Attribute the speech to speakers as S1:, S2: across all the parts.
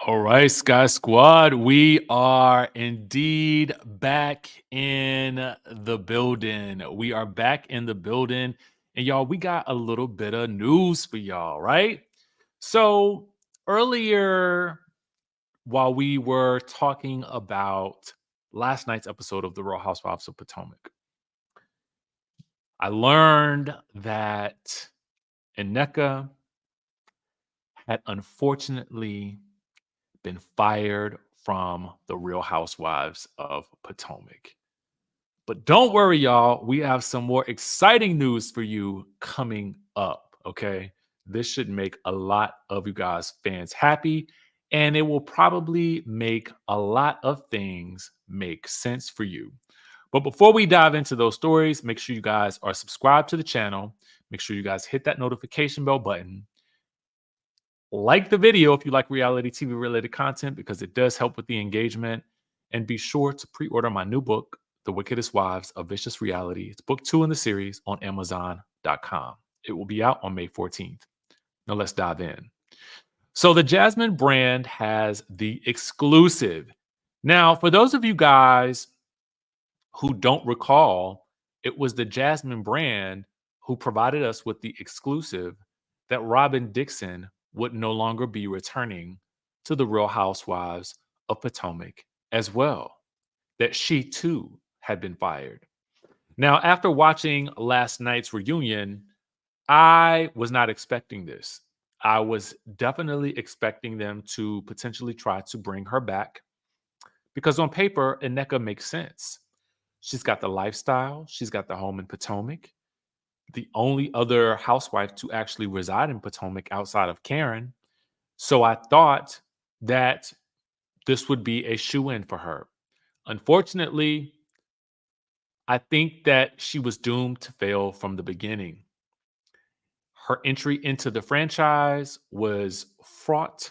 S1: All right, Sky Squad, we are indeed back in the building. We are back in the building. And y'all, we got a little bit of news for y'all, right? So, earlier, while we were talking about last night's episode of The Real Housewives of Potomac, I learned that Ineka had unfortunately been fired from the Real Housewives of Potomac. But don't worry, y'all. We have some more exciting news for you coming up. Okay. This should make a lot of you guys fans happy, and it will probably make a lot of things make sense for you. But before we dive into those stories, make sure you guys are subscribed to the channel. Make sure you guys hit that notification bell button. Like the video if you like reality TV related content because it does help with the engagement. And be sure to pre order my new book, The Wickedest Wives of Vicious Reality. It's book 2 in the series on Amazon.com. It will be out on May 14th. Now let's dive in. So, the Jasmine brand has the exclusive. Now, for those of you guys who don't recall, it was the Jasmine brand who provided us with the exclusive that Robin Dixon would no longer be returning to the Real Housewives of Potomac as well, that she too had been fired. Now, after watching last night's reunion, I was not expecting this. I was definitely expecting them to potentially try to bring her back because on paper, Ineka makes sense. She's got the lifestyle, she's got the home in Potomac. The only other housewife to actually reside in Potomac outside of Karen. So I thought that this would be a shoe-in for her. Unfortunately, I think that she was doomed to fail from the beginning. Her entry into the franchise was fraught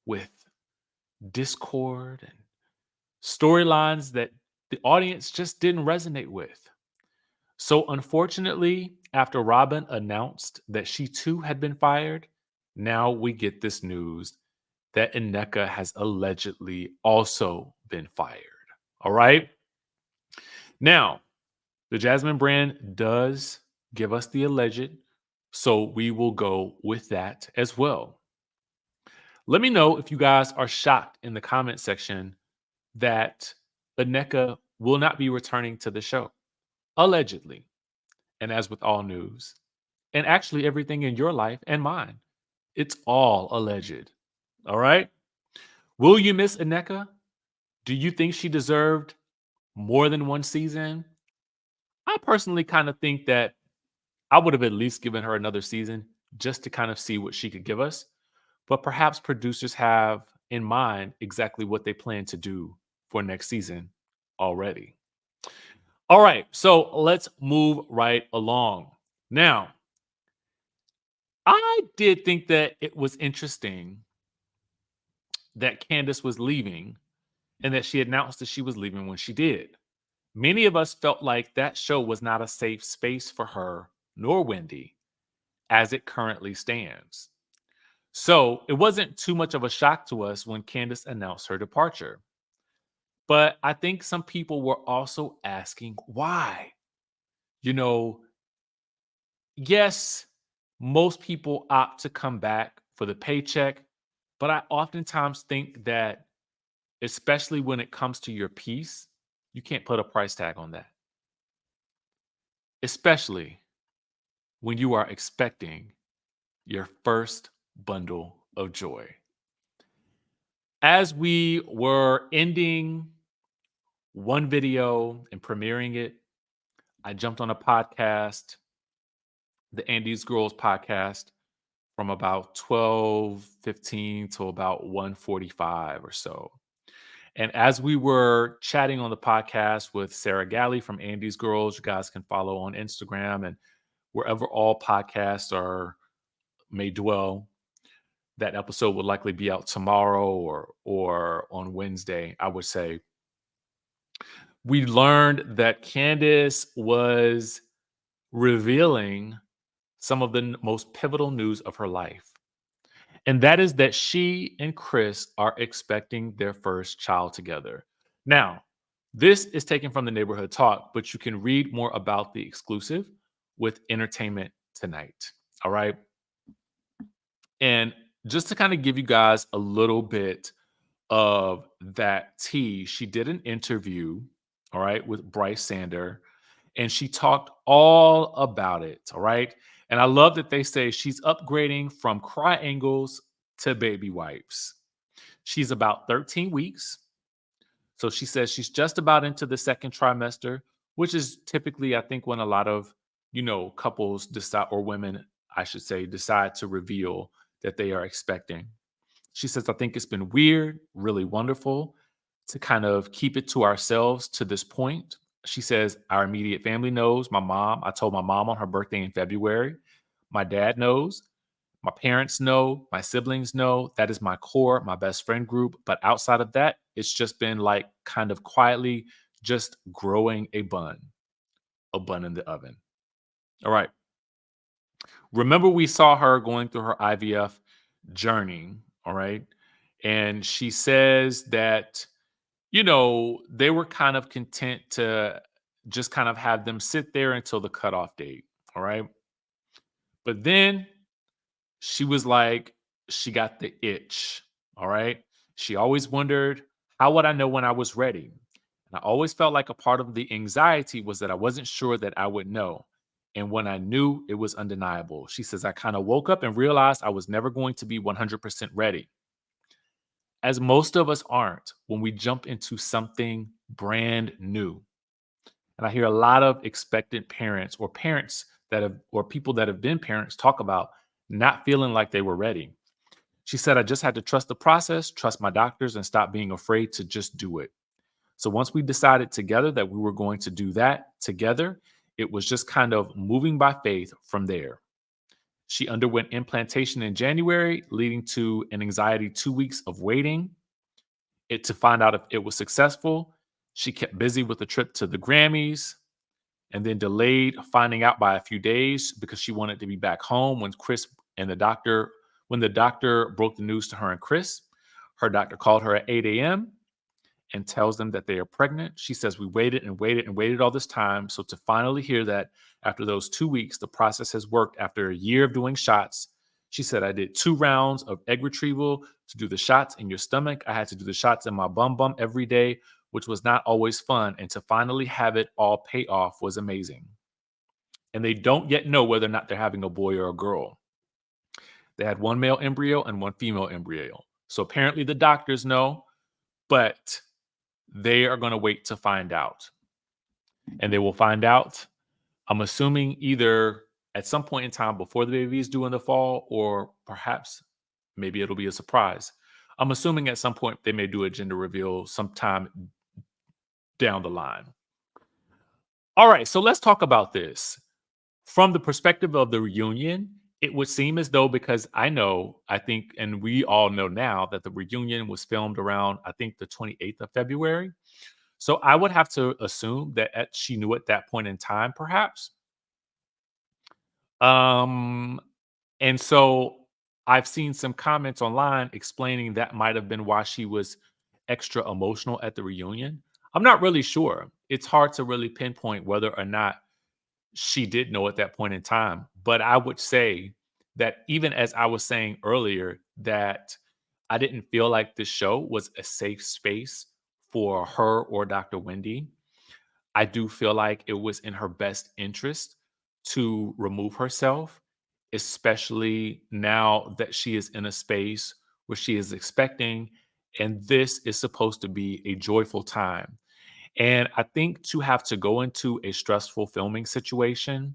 S1: with discord and storylines that the audience just didn't resonate with. So, unfortunately, after Robin announced that she too had been fired, now we get this news that Ineka has allegedly also been fired. All right. Now, the Jasmine brand does give us the alleged, so we will go with that as well. Let me know if you guys are shocked in the comment section that Ineka will not be returning to the show, allegedly. And as with all news, and actually everything in your life and mine, it's all alleged. All right. Will you miss Ineka? Do you think she deserved more than one season? I personally kind of think that I would have at least given her another season just to kind of see what she could give us. But perhaps producers have in mind exactly what they plan to do for next season already. All right. So let's move right along. Now, I did think that it was interesting that Candiace was leaving and that she announced that she was leaving when she did. Many of us felt like that show was not a safe space for her nor Wendy as it currently stands. So it wasn't too much of a shock to us when Candiace announced her departure. But I think some people were also asking why. You know, yes, most people opt to come back for the paycheck, but I oftentimes think that, especially when it comes to your peace, you can't put a price tag on that, especially when you are expecting your first bundle of joy. As we were ending one video and premiering it, I jumped on a podcast, the Andy's Girls podcast, from about 12:15 to about 1:45 or so. And as we were chatting on the podcast with Sarah Galley from Andy's Girls, you guys can follow on Instagram and wherever all podcasts are may dwell. That episode will likely be out tomorrow or on Wednesday, I would say. We learned that Candiace was revealing some of the most pivotal news of her life. And that is that she and Chris are expecting their first child together. Now, this is taken from the Neighborhood Talk, but you can read more about the exclusive with Entertainment Tonight. All right. And just to kind of give you guys a little bit of that tea, she did an interview, all right, with Bryce Sander, and she talked all about it, all right? And I love that they say she's upgrading from cry angles to baby wipes. She's about 13 weeks. So she says she's just about into the second trimester, which is typically, I think, when a lot of, couples decide, or women, I should say, decide to reveal that they are expecting. She says, I think it's been weird, really wonderful to kind of keep it to ourselves to this point. She says, our immediate family knows. My mom, I told my mom on her birthday in February. My dad knows. My parents know. My siblings know. That is my core, my best friend group. But outside of that, it's just been like kind of quietly just growing a bun in the oven. All right. Remember, we saw her going through her IVF journey. All right. And she says that, they were kind of content to just kind of have them sit there until the cutoff date. All right. But then she was like, she got the itch. All right. She always wondered, how would I know when I was ready? And I always felt like a part of the anxiety was that I wasn't sure that I would know. And when I knew, it was undeniable. She says, I kind of woke up and realized I was never going to be 100% ready, as most of us aren't when we jump into something brand new. And I hear a lot of expectant parents, or parents that have, or people that have been parents, talk about not feeling like they were ready. She said, I just had to trust the process, trust my doctors, and stop being afraid to just do it. So once we decided together that we were going to do that together, it was just kind of moving by faith from there. She underwent implantation in January, leading to an anxiety 2 weeks of waiting it to find out if it was successful. She kept busy with the trip to the Grammys, and then delayed finding out by a few days because she wanted to be back home when the doctor broke the news to her and Chris. Her doctor called her at 8 a.m. and tells them that they are pregnant. She says, we waited and waited and waited all this time. So to finally hear that after those 2 weeks, the process has worked after a year of doing shots. She said, I did 2 rounds of egg retrieval to do the shots in your stomach. I had to do the shots in my bum every day, which was not always fun. And to finally have it all pay off was amazing. And they don't yet know whether or not they're having a boy or a girl. They had one male embryo and one female embryo. So apparently the doctors know, but they are going to wait to find out. And they will find out, I'm assuming, either at some point in time before the baby is due in the fall, or perhaps maybe it'll be a surprise. I'm assuming at some point they may do a gender reveal sometime down the line. All right, so let's talk about this. From the perspective of the reunion, it would seem as though, because I think, and we all know now that the reunion was filmed around, I think, the 28th of February. So I would have to assume that she knew at that point in time, perhaps. Um, and so I've seen some comments online explaining that might have been why she was extra emotional at the reunion. I'm not really sure. It's hard to really pinpoint whether or not she did know at that point in time. But I would say that, even as I was saying earlier, that I didn't feel like the show was a safe space for her or Dr. Wendy. I do feel like it was in her best interest to remove herself, especially now that she is in a space where she is expecting, and this is supposed to be a joyful time. And I think to have to go into a stressful filming situation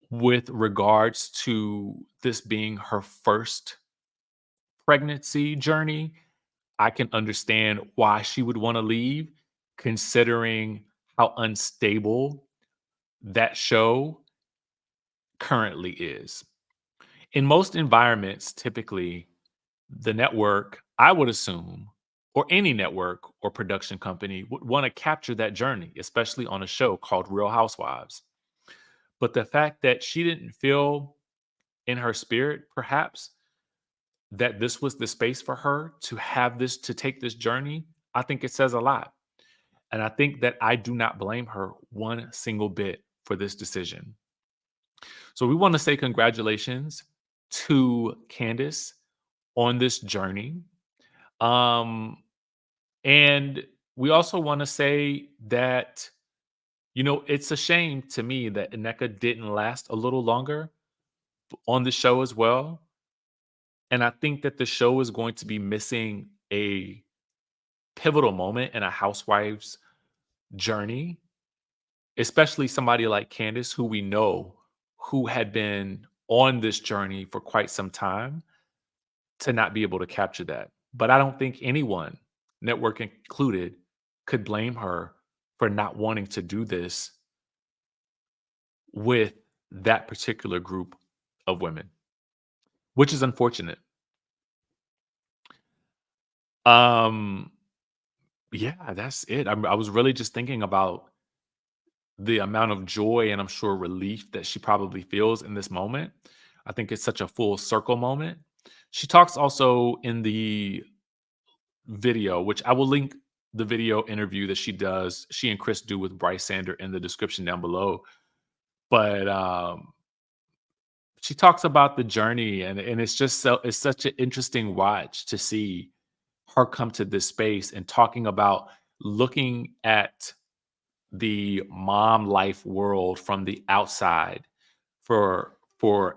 S1: with regards to this being her first pregnancy journey, I can understand why she would want to leave, considering how unstable that show currently is. In most environments, typically, the network, I would assume, or any network or production company, would want to capture that journey, especially on a show called Real Housewives. But the fact that she didn't feel in her spirit, perhaps, that this was the space for her to have this, to take this journey, I think it says a lot. And I think that I do not blame her one single bit for this decision. So we want to say congratulations to Candiace on this journey. Um, and we also want to say that, it's a shame to me that Ineka didn't last a little longer on the show as well. And I think that the show is going to be missing a pivotal moment in a housewife's journey, especially somebody like Candace, who we know who had been on this journey for quite some time, to not be able to capture that. But I don't think anyone, network included, could blame her for not wanting to do this with that particular group of women, which is unfortunate. Um, yeah, that's it. I was really just thinking about the amount of joy and I'm sure relief that she probably feels in this moment. I think it's such a full circle moment. She talks also in the video, which I will link the video interview that she and Chris do with Bryce Sander in the description down below. But she talks about the journey, and it's such an interesting watch to see her come to this space and talking about looking at the mom life world from the outside for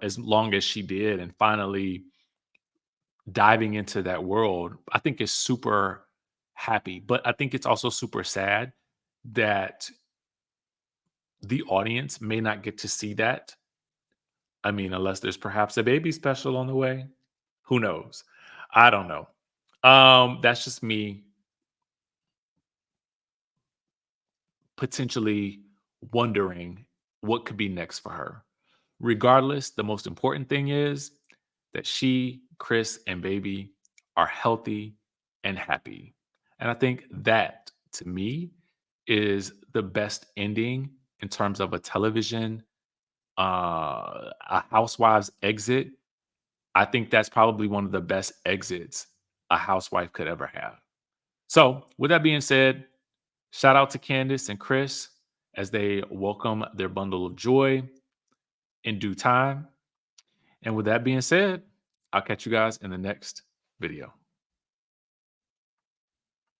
S1: as long as she did, and finally diving into that world. I think is super happy, but I think it's also super sad that the audience may not get to see that. I mean, unless there's perhaps a baby special on the way. Who knows? I don't know. That's just me potentially wondering what could be next for her. Regardless, the most important thing is that she, Chris, and baby are healthy and happy. And I think that, to me, is the best ending in terms of a television, a housewives exit. I think that's probably one of the best exits a housewife could ever have. So, with that being said, shout out to Candace and Chris as they welcome their bundle of joy in due time. And with that being said, I'll catch you guys in the next video.